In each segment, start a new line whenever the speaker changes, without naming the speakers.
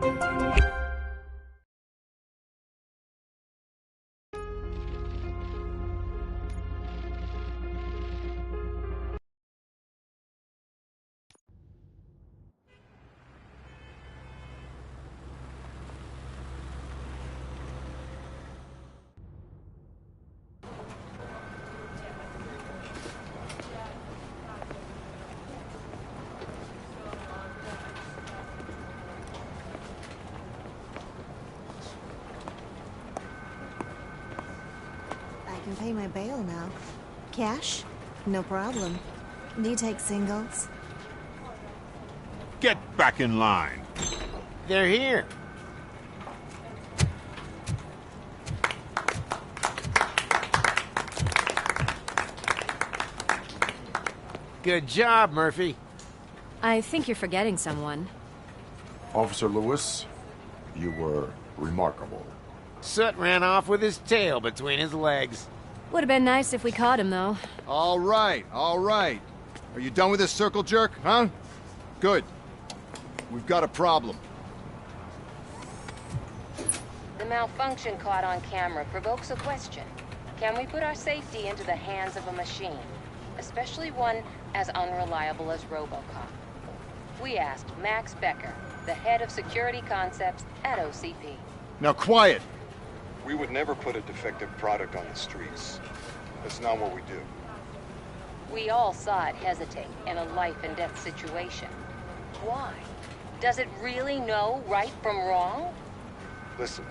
I can pay my bail now. Cash? No problem. Do you take singles?
Get back in line.
They're here. Good job, Murphy.
I think you're forgetting someone.
Officer Lewis, you were remarkable.
Soot ran off with his tail between his legs.
Would have been nice if we caught him, though.
All right, all right. Are you done with this circle jerk, huh? Good. We've got a problem.
The malfunction caught on camera provokes a question. Can we put our safety into the hands of a machine? Especially one as unreliable as RoBoCoP. We asked Max Becker, the head of security concepts at OCP.
Now quiet!
We would never put a defective product on the streets. That's not what we do.
We all saw it hesitate in a life-and-death situation. Why? Does it really know right from wrong?
Listen,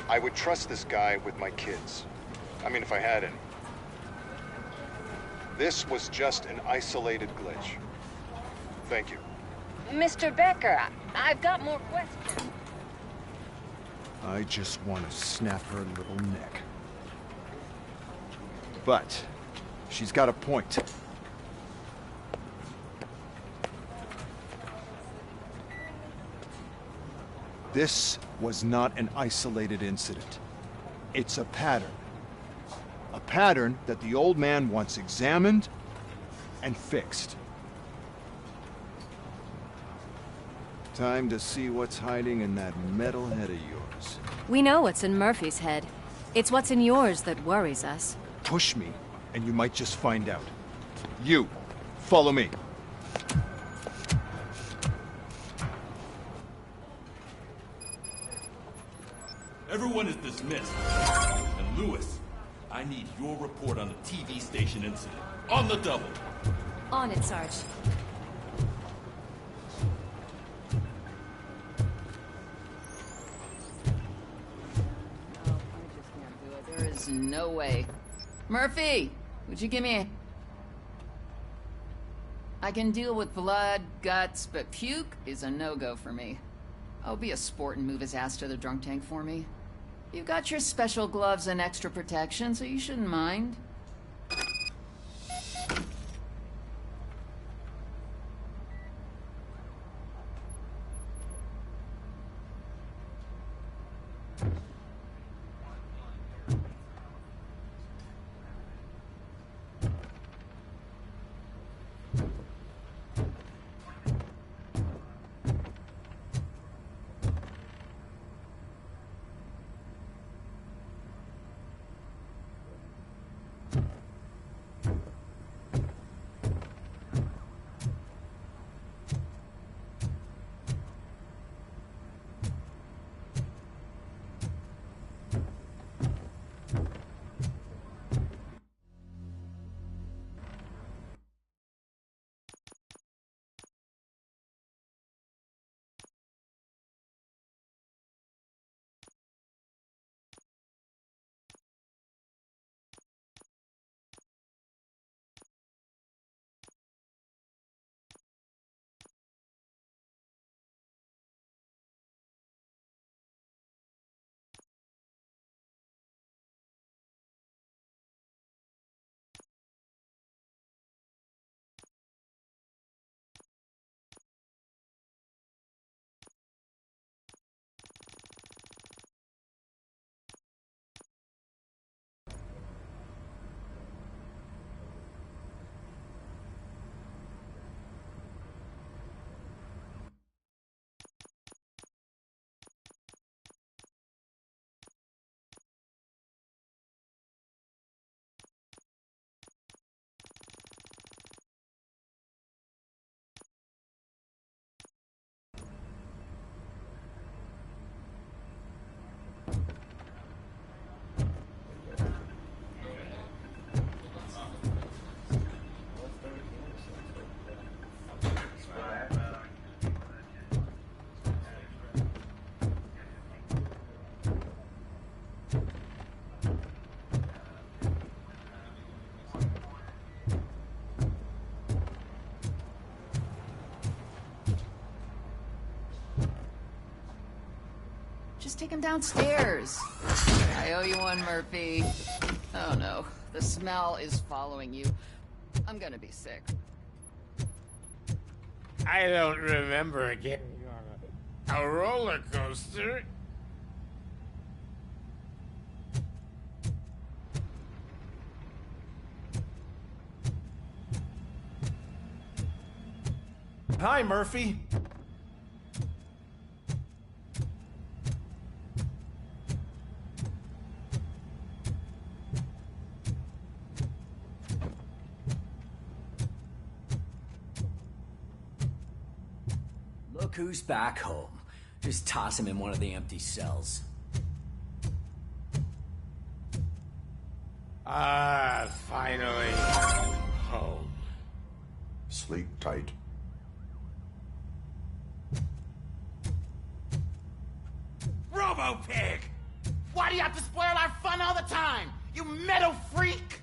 I would trust this guy with my kids. I mean, if I had any. This was just an isolated glitch. Thank you.
Mr. Becker, I've got more questions.
I just want to snap her little neck. But she's got a point. This was not an isolated incident. It's a pattern. A pattern that the old man wants examined and fixed. Time to see what's hiding in that metal head of yours.
We know what's in Murphy's head. It's what's in yours that worries us.
Push me, and you might just find out. You, follow me.
Everyone is dismissed. And Lewis, I need your report on the TV station incident. On the double.
On it, Sarge.
There is no way. Murphy, would you give me a... I can deal with blood, guts, but puke is a no-go for me. I'll be a sport and move his ass to the drunk tank for me. You've got your special gloves and extra protection, so you shouldn't mind. take him downstairs. I owe you one, Murphy. Oh no, the smell is following you. I'm gonna be sick.
I don't remember getting on a roller coaster.
Hi, Murphy.
Look who's back home. Just toss him in one of the empty cells.
Ah, finally. Home.
Sleep tight.
RoboPig! Why do you have to spoil our fun all the time? You metal freak!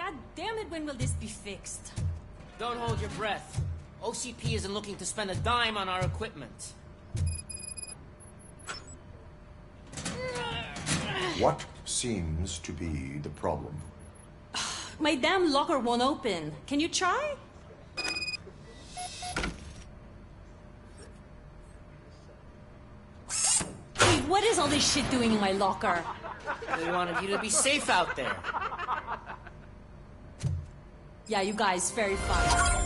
God damn it, when will this be fixed?
Don't hold your breath. OCP isn't looking to spend a dime on our equipment.
What seems to be the problem?
My damn locker won't open. Can you try? Hey, what is all this shit doing in my locker?
They wanted you to be safe out there.
Yeah, you guys, very fun.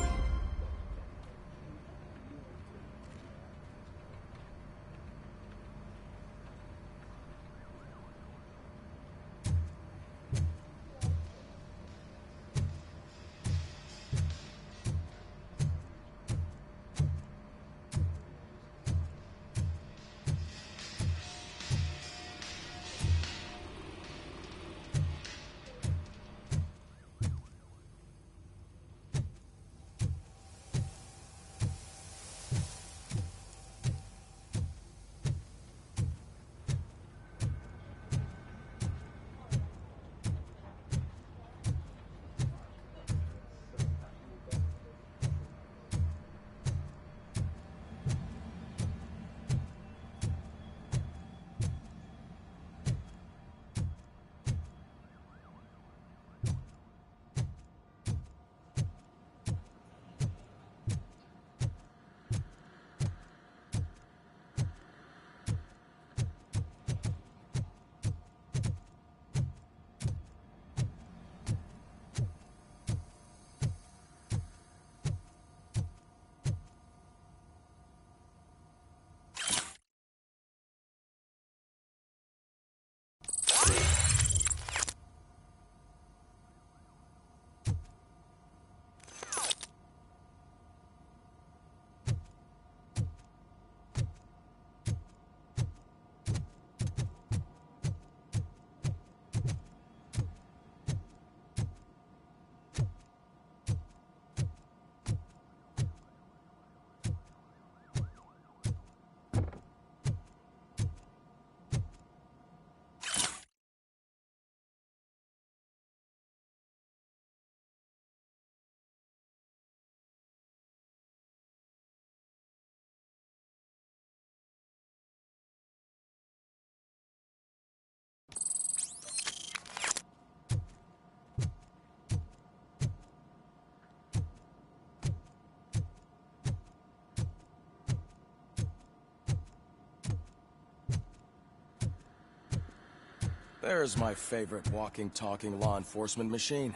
There's my favorite walking, talking law enforcement machine.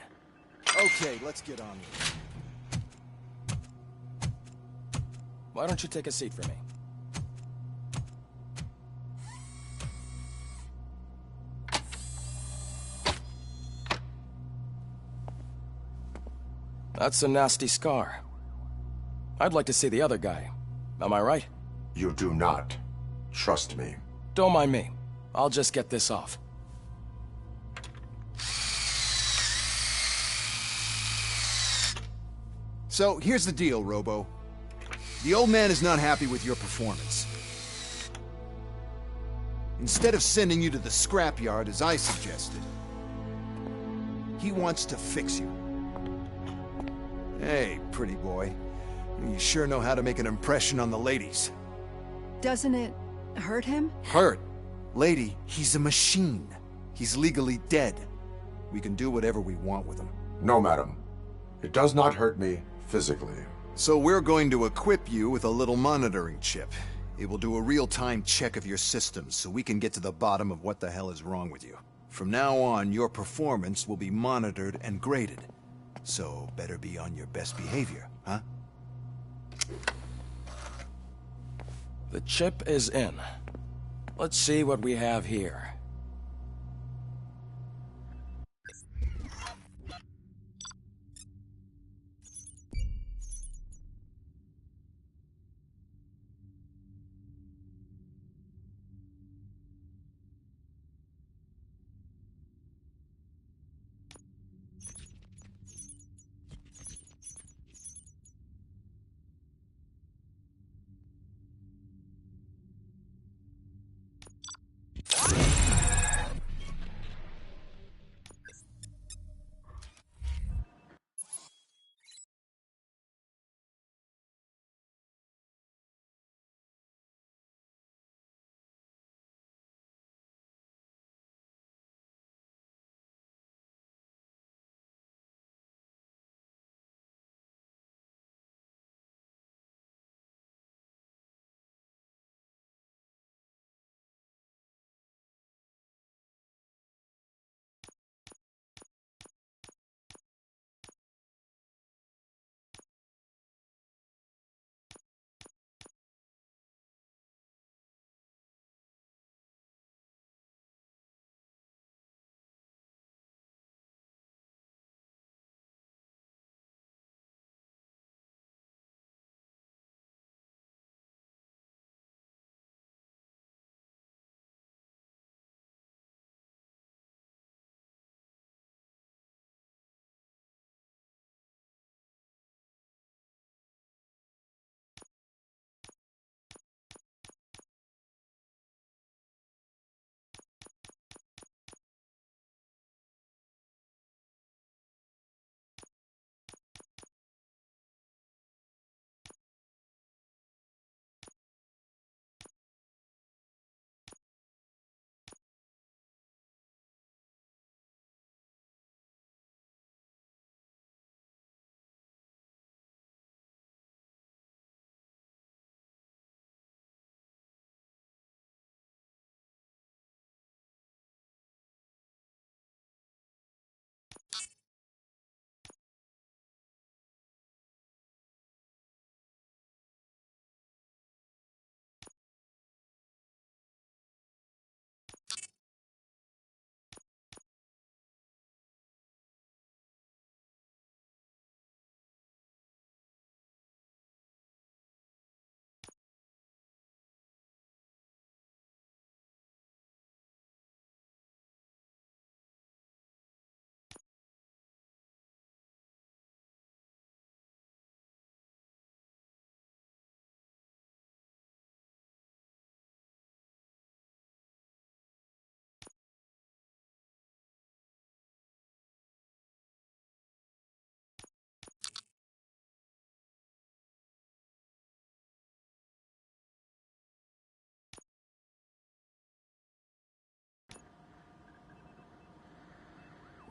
Okay, let's get on with it.
Why don't you take a seat for me? That's a nasty scar. I'd like to see the other guy. Am I right?
You do not. Trust me.
Don't mind me. I'll just get this off.
So, here's the deal, Robo. The old man is not happy with your performance. Instead of sending you to the scrapyard, as I suggested, he wants to fix you. Hey, pretty boy. You sure know how to make an impression on the ladies.
Doesn't it hurt him?
Hurt? Lady, he's a machine. He's legally dead. We can do whatever we want with him.
No, madam. It does not hurt me physically.
So we're going to equip you with a little monitoring chip. It will do a real-time check of your systems so we can get to the bottom of what the hell is wrong with you. From now on, your performance will be monitored and graded. So better be on your best behavior, huh?
The chip is in. Let's see what we have here.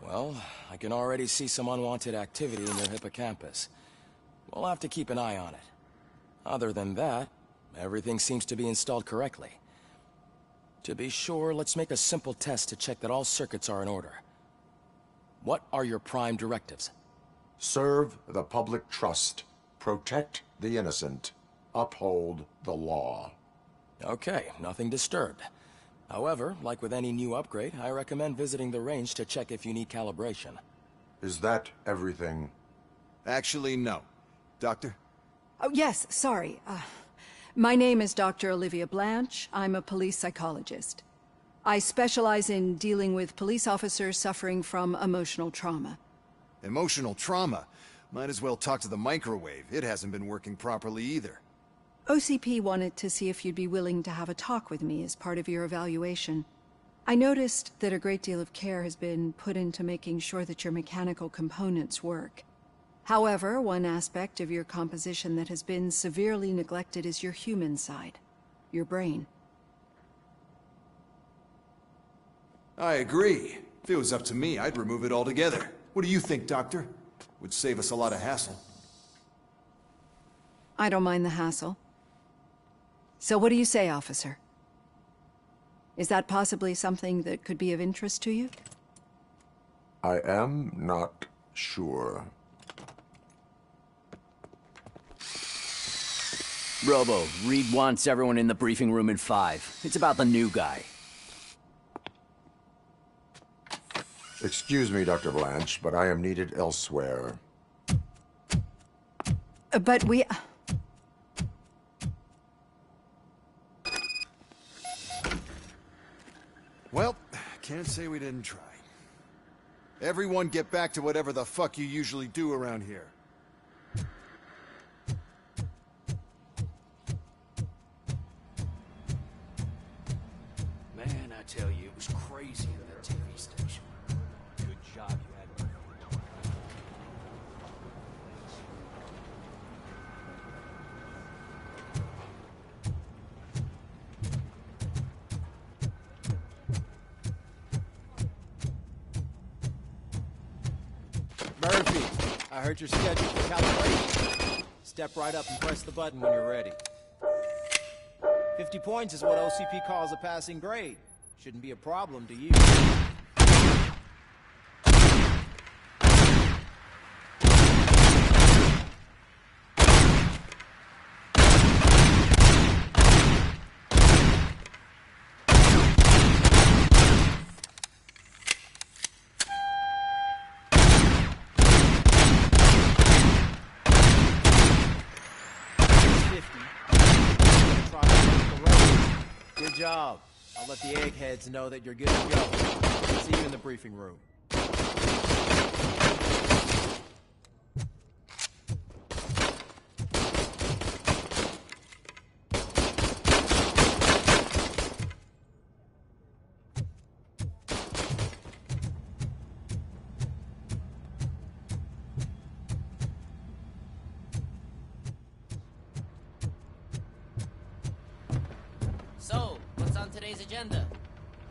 Well, I can already see some unwanted activity in your hippocampus. We'll have to keep an eye on it. Other than that, everything seems to be installed correctly. To be sure, let's make a simple test to check that all circuits are in order. What are your prime directives?
Serve the public trust. Protect the innocent. Uphold the law.
Okay, nothing disturbed. However, like with any new upgrade, I recommend visiting the range to check if you need calibration.
Is that everything?
Actually, no. Doctor?
Oh, yes, sorry. My name is Dr. Olivia Blanche. I'm a police psychologist. I specialize in dealing with police officers suffering from emotional trauma.
Emotional trauma? Might as well talk to the microwave. It hasn't been working properly either.
OCP wanted to see if you'd be willing to have a talk with me as part of your evaluation. I noticed that a great deal of care has been put into making sure that your mechanical components work. However, one aspect of your composition that has been severely neglected is your human side, your brain.
I agree. If it was up to me, I'd remove it altogether. What do you think, Doctor? Would save us a lot of hassle.
I don't mind the hassle. So what do you say, officer? Is that possibly something that could be of interest to you?
I am not sure.
Robo, Reed wants everyone in the briefing room in 5. It's about the new guy.
Excuse me, Dr. Blanche, but I am needed elsewhere.
But we...
Well, can't say we didn't try. Everyone get back to whatever the fuck you usually do around here.
Man, I tell you, it was crazy in that TV station. Good job you had me.
Murphy, I heard you're scheduled for calibration. Step right up and press the button when you're ready. 50 points is what OCP calls a passing grade. Shouldn't be a problem to you. Good job. I'll let the eggheads know that you're good to go. See you in the briefing room.
So, what's on today's agenda?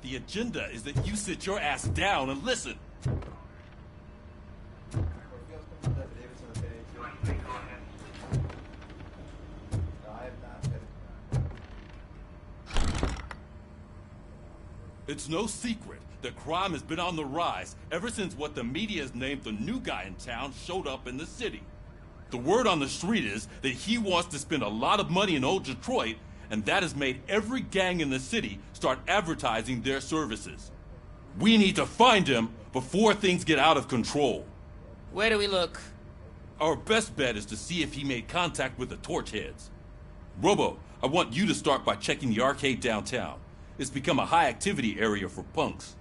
The agenda is that you sit your ass down and listen. It's no secret that crime has been on the rise ever since what the media has named the new guy in town showed up in the city. The word on the street is that he wants to spend a lot of money in old Detroit, and that has made every gang in the city start advertising their services. We need to find him before things get out of control.
Where do we look?
Our best bet is to see if he made contact with the torch heads. Robo, I want you to start by checking the arcade downtown. It's become a high-activity area for punks.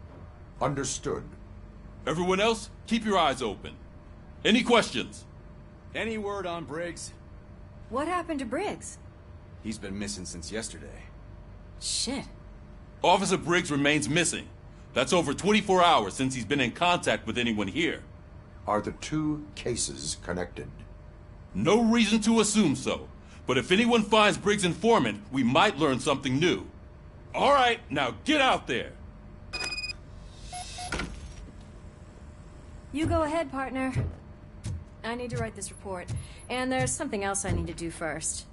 Understood.
Everyone else, keep your eyes open. Any questions?
Any word on Briggs?
What happened to Briggs?
He's been missing since yesterday.
Shit.
Officer Briggs remains missing. That's over 24 hours since he's been in contact with anyone here.
Are the two cases connected?
No reason to assume so. But if anyone finds Briggs' informant, we might learn something new. All right, now get out there.
You go ahead, partner. I need to write this report. And there's something else I need to do first.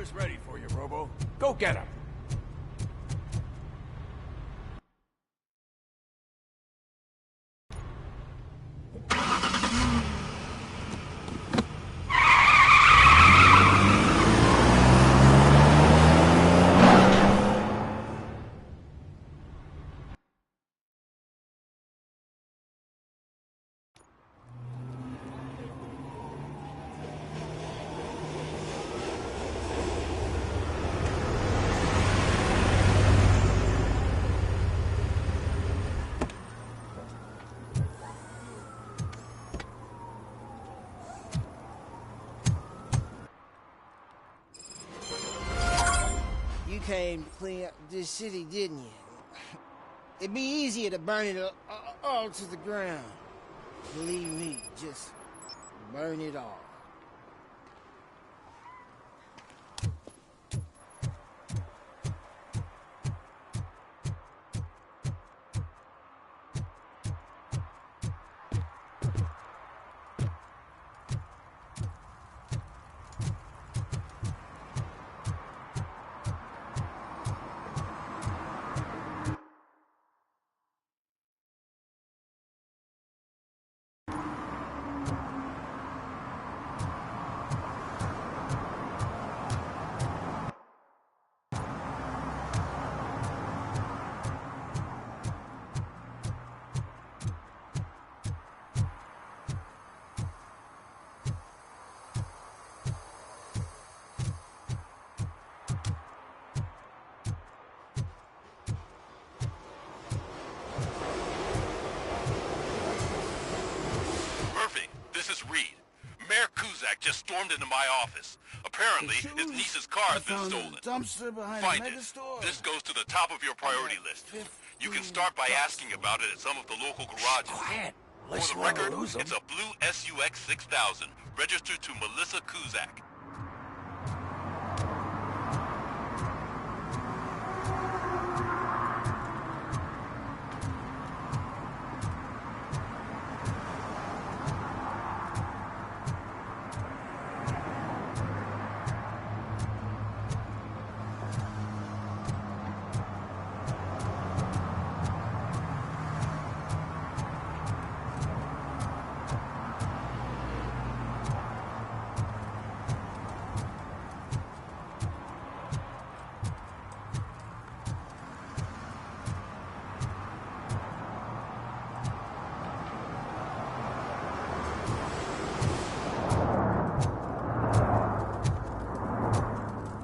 is ready for you, Robo. Go get him.
You came to clean up this city, didn't you? It'd be easier to burn it all to the ground. Believe me, just burn it all.
Just stormed into my office. Apparently, his niece's car has been stolen.
Dumpster behind
Find
the
it.
mega store.
This goes to the top of your priority list. You can start by asking about it at some of the local garages.
Quiet.
For the record, it's a blue SUX 6000, registered to Melissa Kuzak.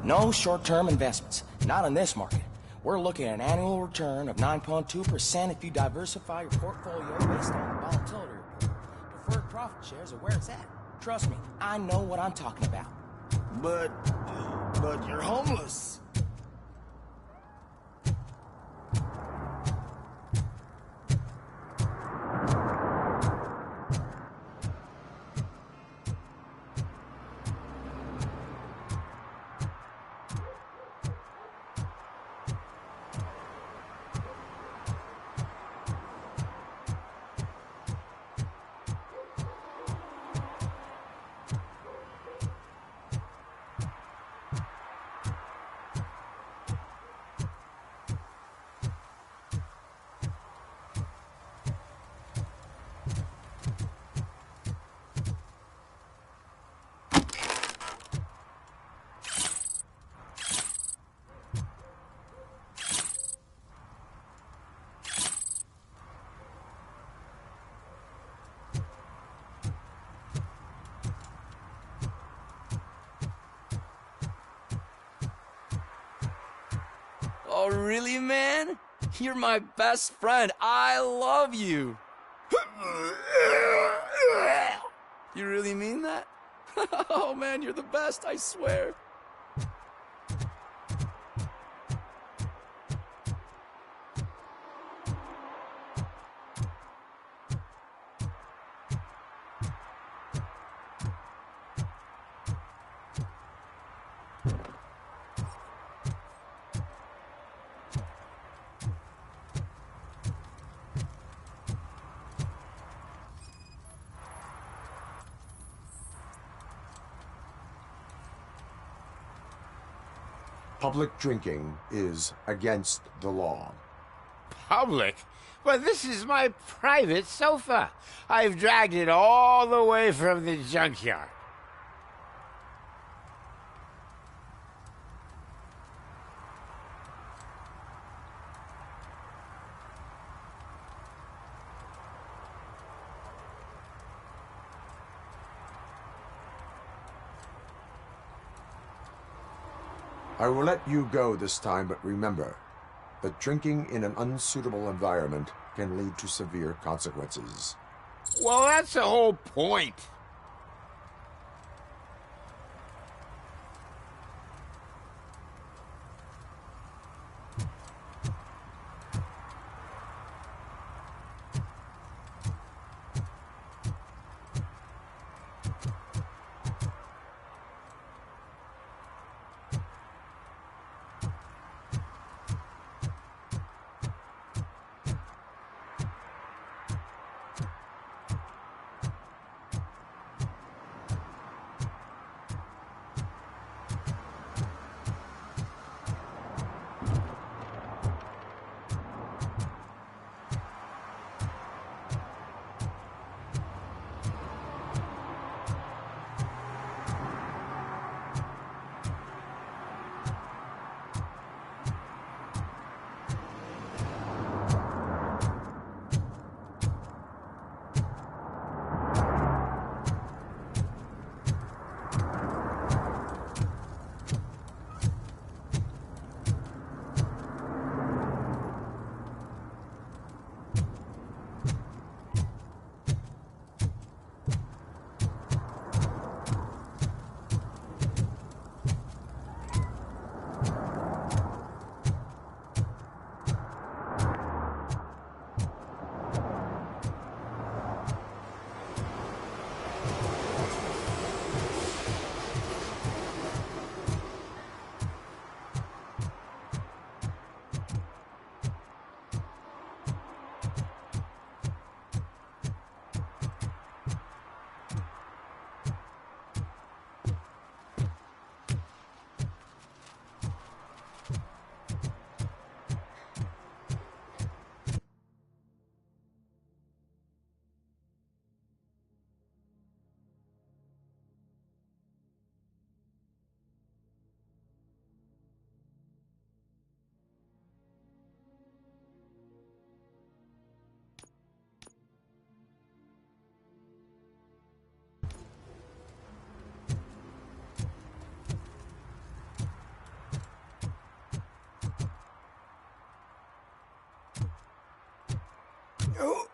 No short-term investments. Not in this market. We're looking at an annual return of 9.2% if you diversify your portfolio based on the volatility report. Preferred profit shares are where it's at. Trust me, I know what I'm talking about.
But you're homeless.
Oh, really, man? You're my best friend. I love you. You really mean that? Oh, man, you're the best, I swear.
Public drinking is against the law.
Public? But this is my private sofa. I've dragged it all the way from the junkyard.
I will let you go this time, but remember that drinking in an unsuitable environment can lead to severe consequences.
Well, that's the whole point.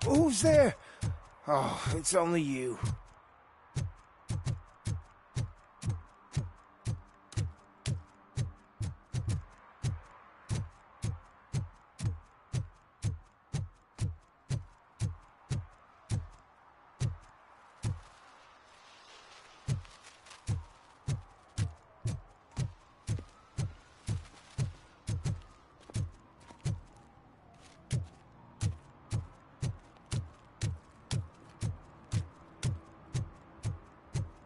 Who's there? Oh, it's only you.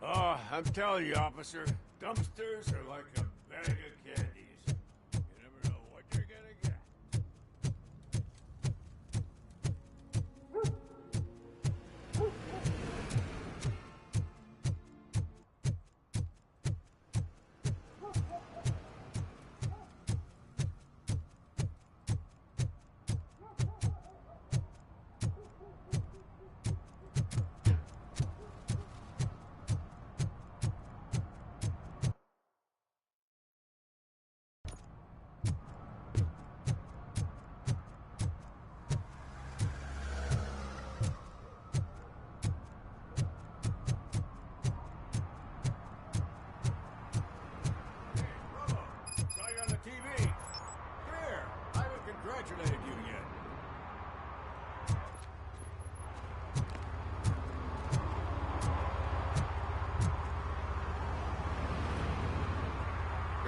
Oh, I'm telling you, officer, dumpsters are like a bag of candies. You never know what you're gonna get.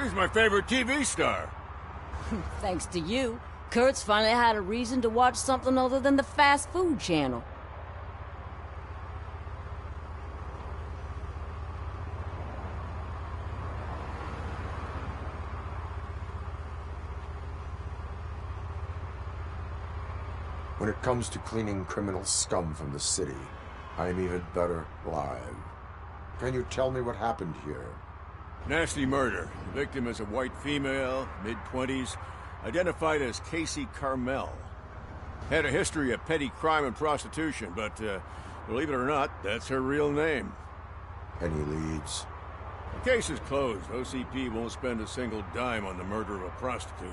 He's my favorite TV star.
Thanks to you, Kurt's finally had a reason to watch something other than the fast food channel.
When it comes to cleaning criminal scum from the city, I am even better live. Can you tell me what happened here?
Nasty murder. The victim is a white female, mid-20s, identified as Casey Carmel. Had a history of petty crime and prostitution, but believe it or not, that's her real name.
Any leads?
The case is closed. OCP won't spend a single dime on the murder of a prostitute.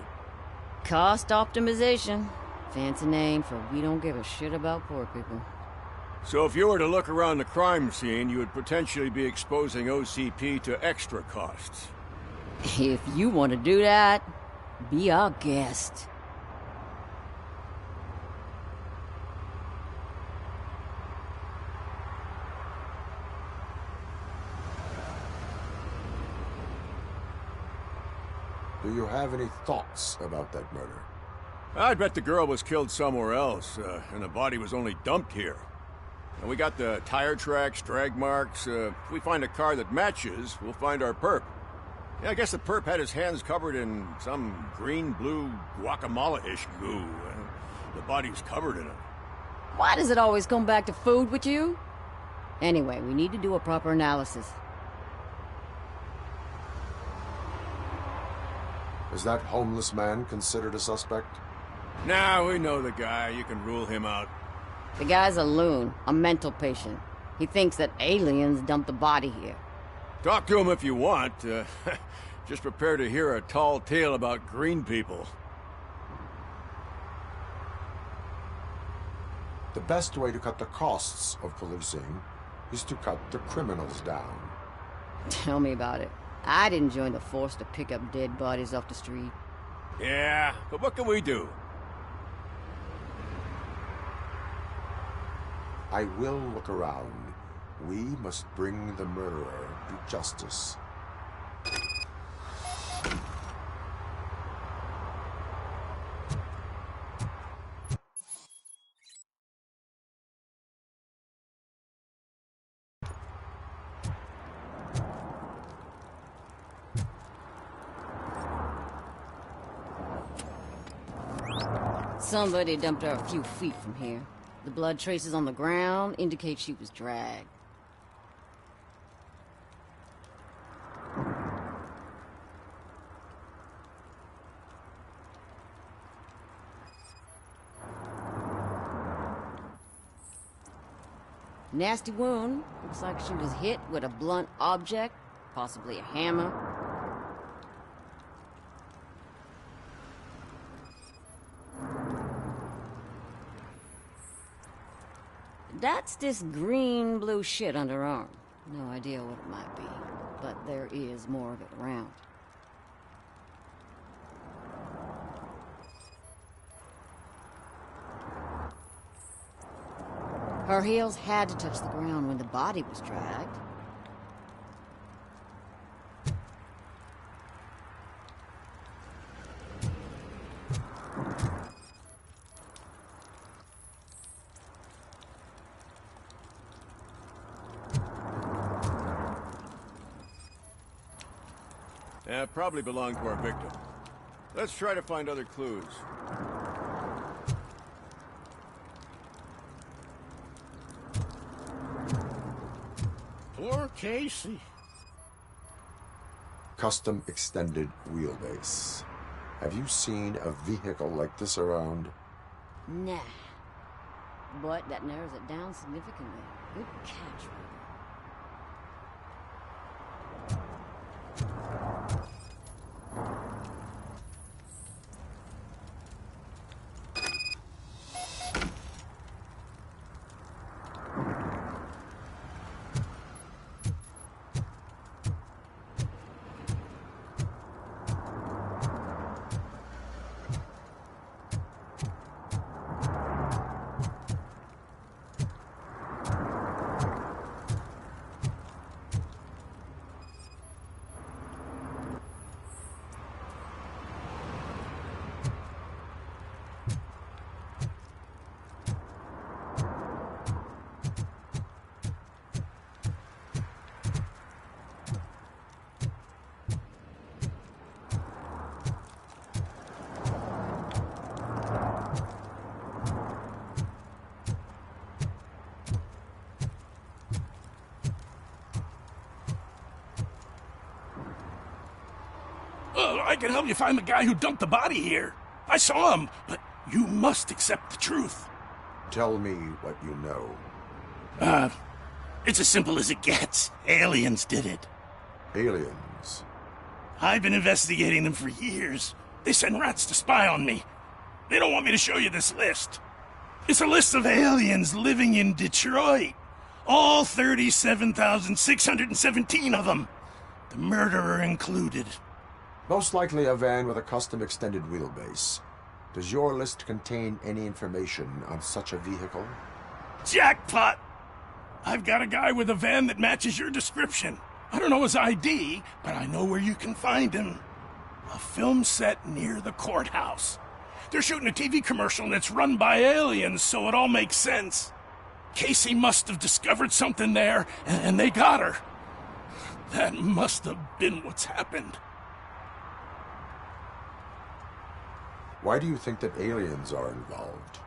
Cost optimization. Fancy name for we don't give a shit about poor people.
So if you were to look around the crime scene, you would potentially be exposing OCP to extra costs.
If you want to do that, be our guest.
Do you have any thoughts about that murder?
I'd bet the girl was killed somewhere else, and the body was only dumped here. And we got the tire tracks, drag marks. If we find a car that matches, we'll find our perp. Yeah, I guess the perp had his hands covered in some green-blue guacamole-ish goo. The body's covered in it.
Why does it always come back to food with you? Anyway, we need to do a proper analysis.
Is that homeless man considered a suspect?
Nah, we know the guy. You can rule him out.
The guy's a loon, a mental patient. He thinks that aliens dumped the body here.
Talk to him if you want. Just prepare to hear a tall tale about green people.
The best way to cut the costs of policing is to cut the criminals down.
Tell me about it. I didn't join the force to pick up dead bodies off the street.
Yeah, but what can we do?
I will look around. We must bring the murderer to justice.
Somebody dumped her a few feet from here. The blood traces on the ground indicate she was dragged. Nasty wound. Looks like she was hit with a blunt object, possibly a hammer. That's this green-blue shit on her arm. No idea what it might be, but there is more of it around. Her heels had to touch the ground when the body was dragged.
Probably belonged to our victim. Let's try to find other clues.
Poor Casey.
Custom extended wheelbase. Have you seen a vehicle like this around?
Nah. But that narrows it down significantly. Good catch, Robert.
can help you find the guy who dumped the body here. I saw him, but you must accept the truth.
Tell me what you know.
It's as simple as it gets. Aliens did it.
Aliens?
I've been investigating them for years. They send rats to spy on me. They don't want me to show you this list. It's a list of aliens living in Detroit. All 37,617 of them. The murderer included.
Most likely a van with a custom extended wheelbase. Does your list contain any information on such a vehicle?
Jackpot! I've got a guy with a van that matches your description. I don't know his ID, but I know where you can find him. A film set near the courthouse. They're shooting a TV commercial and it's run by aliens, so it all makes sense. Casey must have discovered something there, and they got her. That must have been what's happened.
Why do you think that aliens are involved?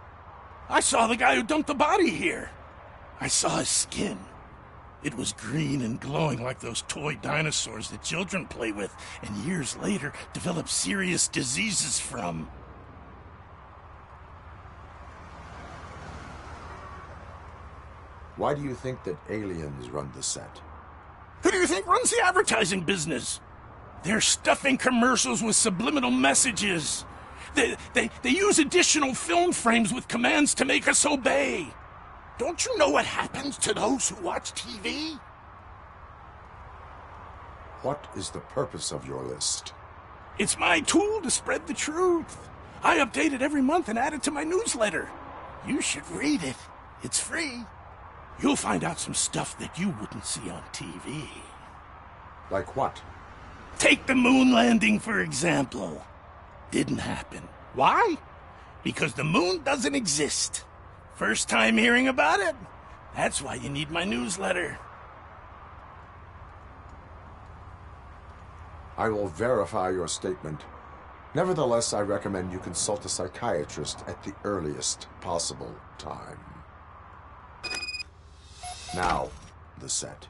I saw the guy who dumped the body here. I saw his skin. It was green and glowing like those toy dinosaurs that children play with, and years later develop serious diseases from.
Why do you think that aliens run the set?
Who do you think runs the advertising business? They're stuffing commercials with subliminal messages. They use additional film frames with commands to make us obey. Don't you know what happens to those who watch TV?
What is the purpose of your list?
It's my tool to spread the truth. I update it every month and add it to my newsletter. You should read it. It's free. You'll find out some stuff that you wouldn't see on TV.
Like what?
Take the moon landing, for example. Didn't happen. Why? Because the moon doesn't exist. First time hearing about it? That's why you need my newsletter.
I will verify your statement. Nevertheless, I recommend you consult a psychiatrist at the earliest possible time. Now, the set.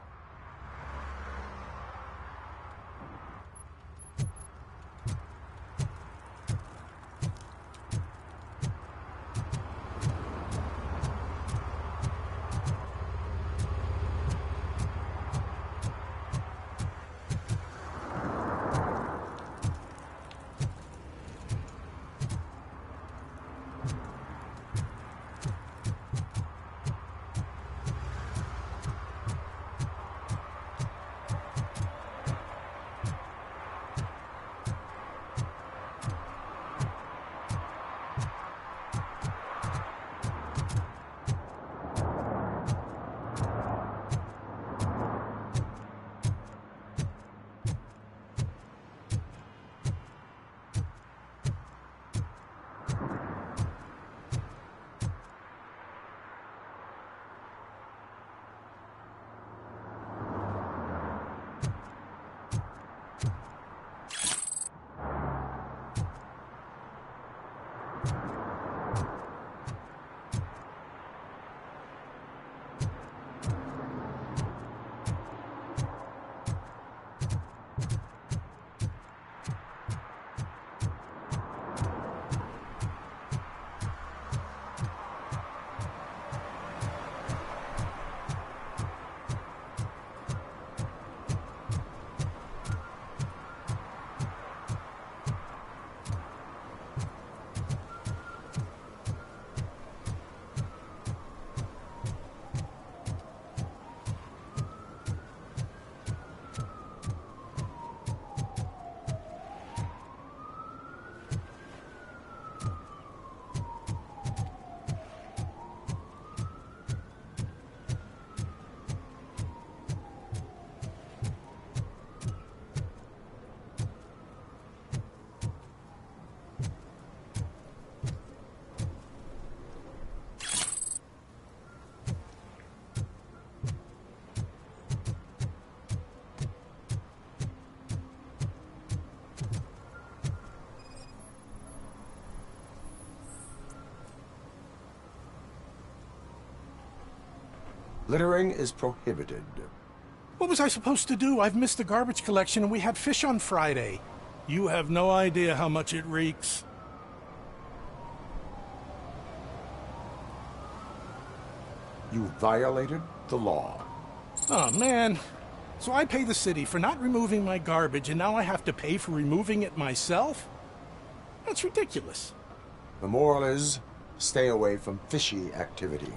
Littering is prohibited.
What was I supposed to do? I've missed the garbage collection and we had fish on Friday. You have no idea how much it reeks.
You violated the law.
Oh, man. So I pay the city for not removing my garbage, and now I have to pay for removing it myself? That's ridiculous.
The moral is, stay away from fishy activity.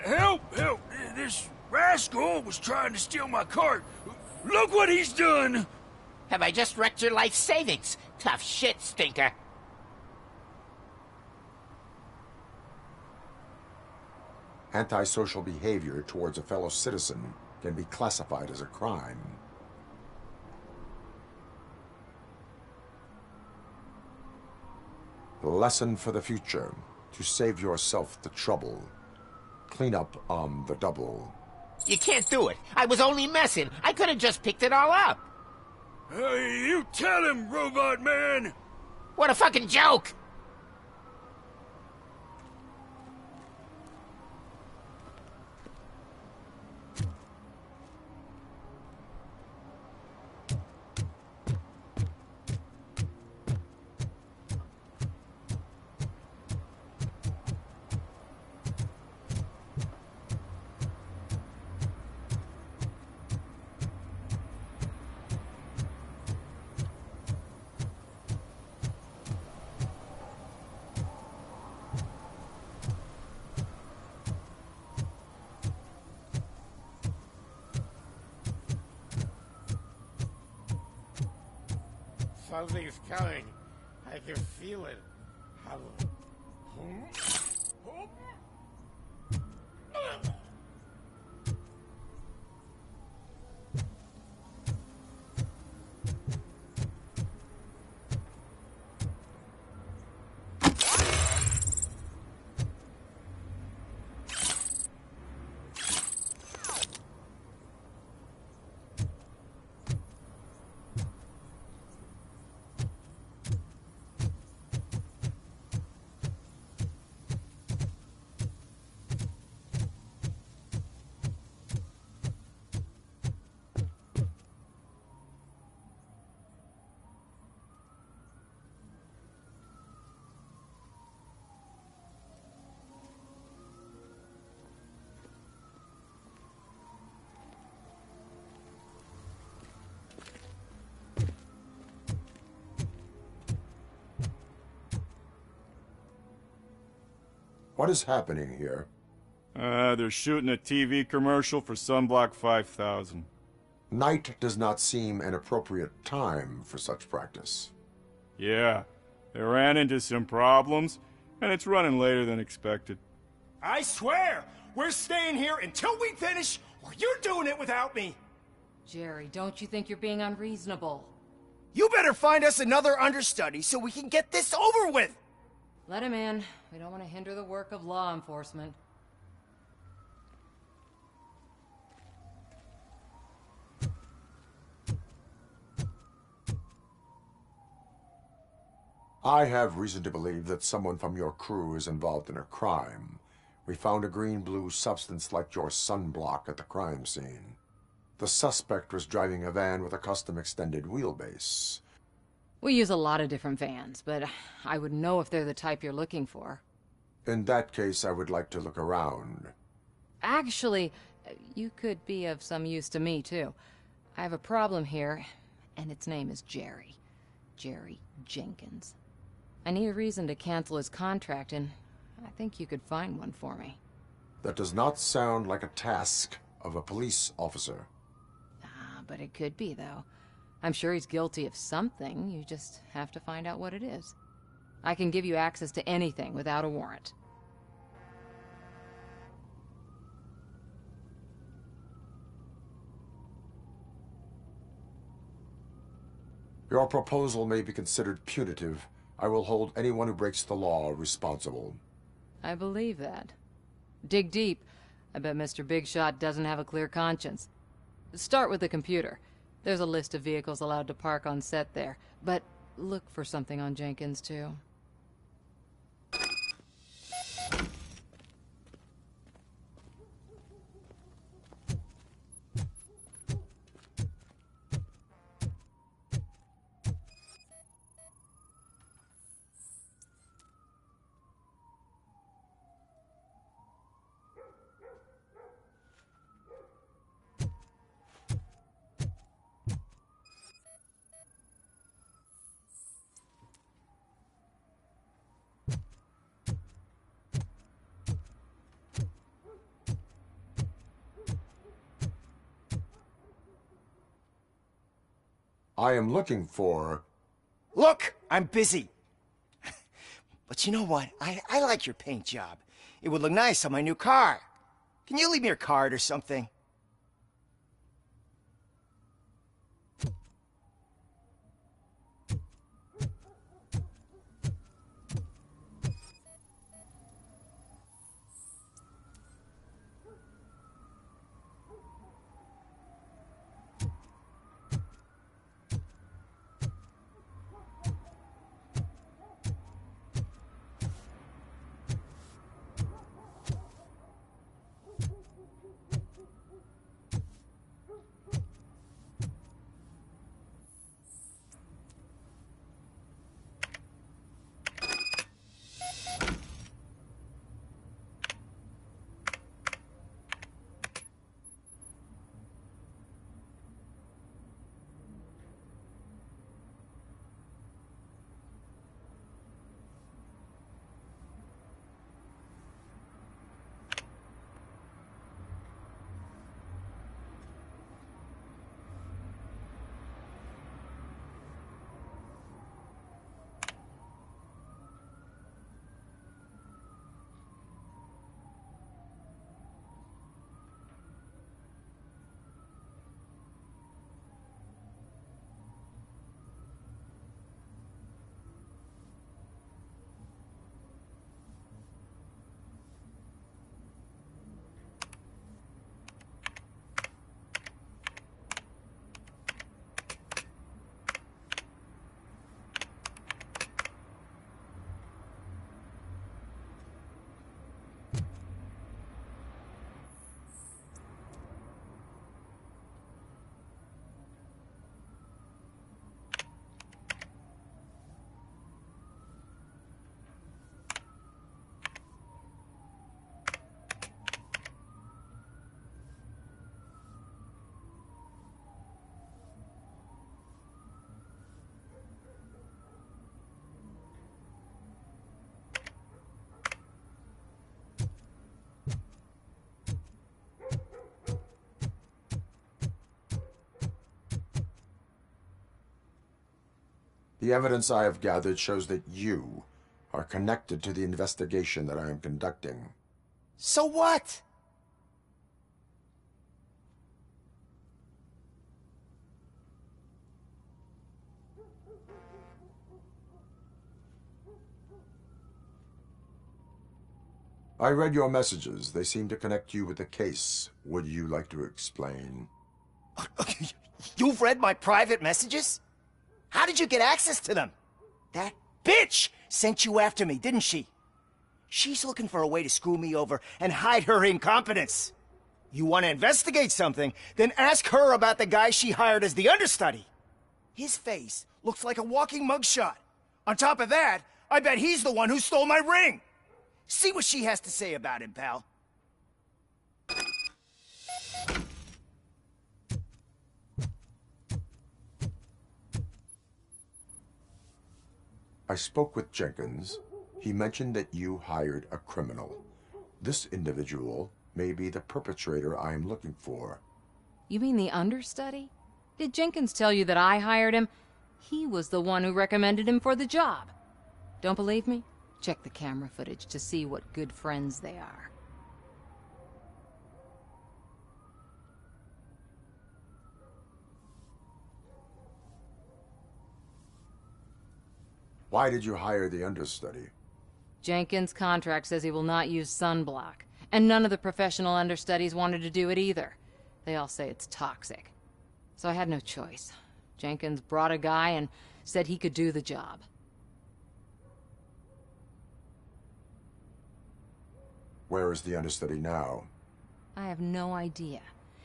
Help! Help! This rascal was trying to steal my cart. Look what he's done!
Have I just wrecked your life savings? Tough shit, stinker.
Antisocial behavior towards a fellow citizen can be classified as a crime. Lesson for the future: to save yourself the trouble. Clean up on the double.
You can't do it. I was only messing. I could have just picked it all up.
You tell him, Robot Man!
What a fucking joke! Something's coming. I can feel it.
What is happening here?
They're shooting a TV commercial for Sunblock 5000.
Night does not seem an appropriate time for such practice.
Yeah, they ran into some problems, and it's running later than expected.
I swear, we're staying here until we finish, or you're doing it without me!
Jerry, don't you think you're being unreasonable?
You better find us another understudy so we can get this over with!
Let him in. We don't want to hinder the work of law enforcement.
I have reason to believe that someone from your crew is involved in a crime. We found a green-blue substance like your sunblock at the crime scene. The suspect was driving a van with a custom extended wheelbase.
We use a lot of different vans, but I wouldn't know if they're the type you're looking for.
In that case, I would like to look around.
Actually, you could be of some use to me, too. I have a problem here, and its name is Jerry.
Jerry Jenkins. I need a reason to cancel his contract, and I think you could find one for me.
That does not sound like a task of a police officer.
But it could be, though. I'm sure he's guilty of something. You just have to find out what it is. I can give you access to anything without a warrant.
Your proposal may be considered punitive. I will hold anyone who breaks the law responsible.
I believe that. Dig deep. I bet Mr. Big Shot doesn't have a clear conscience. Start with the computer. There's a list of vehicles allowed to park on set there, but look for something on Jenkins, too.
I am looking for...
Look, I'm busy. But you know what? I like your paint job. It would look nice on my new car. Can you leave me your card or something?
The evidence I have gathered shows that you are connected to the investigation that I am conducting.
So what?
I read your messages. They seem to connect you with the case. Would you like to explain?
You've read my private messages? How did you get access to them? That bitch sent you after me, didn't she? She's looking for a way to screw me over and hide her incompetence. You want to investigate something, then ask her about the guy she hired as the understudy. His face looks like a walking mugshot. On top of that, I bet he's the one who stole my ring. See what she has to say about him, pal.
I spoke with Jenkins. He mentioned that you hired a criminal. This individual may be the perpetrator I am looking for.
You mean the understudy? Did Jenkins tell you that I hired him? He was the one who recommended him for the job. Don't believe me? Check the camera footage to see what good friends they are.
Why did you hire the understudy?
Jenkins' contract says he will not use sunblock, and none of the professional understudies wanted to do it either. They all say it's toxic. So I had no choice. Jenkins brought a guy and said he could do the job.
Where is the understudy now?
I have no idea.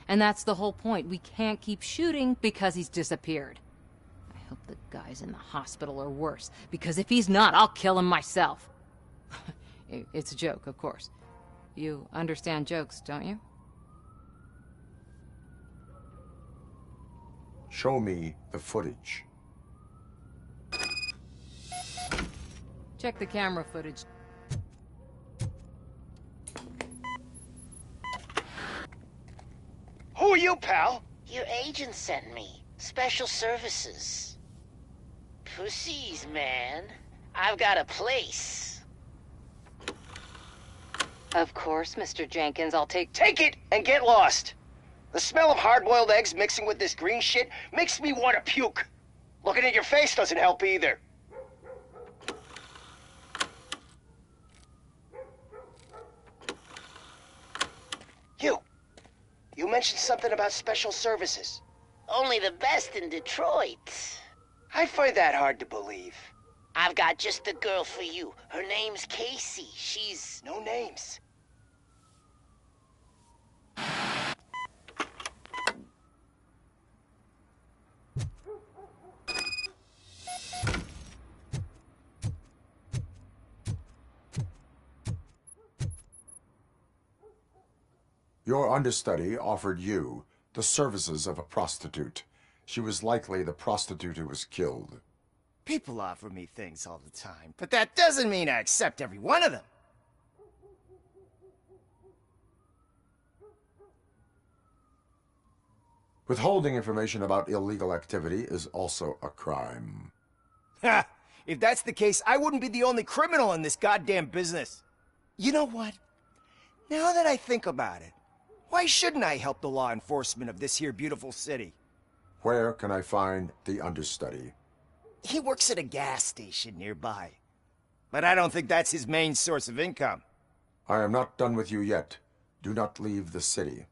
And that's the whole point. We can't keep shooting because he's disappeared. I hope the guy's in the hospital or worse, because if he's not, I'll kill him myself. It's a joke, of course. You understand jokes, don't you?
Show me the footage.
Check the camera footage.
Who are you, pal?
Your agent sent me. Special services. Pussies, man. I've got a place.
Of course, Mr. Jenkins, I'll take
Take it and get lost. The smell of hard-boiled eggs mixing with this green shit makes me want to puke. Looking at your face doesn't help either. You mentioned something about special services.
Only the best in Detroit.
I find that hard to believe.
I've got just the girl for you. Her name's Casey. She's...
No names.
Your understudy offered you the services of a prostitute. She was likely the prostitute who was killed.
People offer me things all the time, but that doesn't mean I accept every one of them.
Withholding information about illegal activity is also a crime.
Ha! If that's the case, I wouldn't be the only criminal in this goddamn business. You know what? Now that I think about it, why shouldn't I help the law enforcement of this here beautiful city?
Where can I find the understudy?
He works at a gas station nearby. But I don't think that's his main source of income.
I am not done with you yet. Do not leave the city.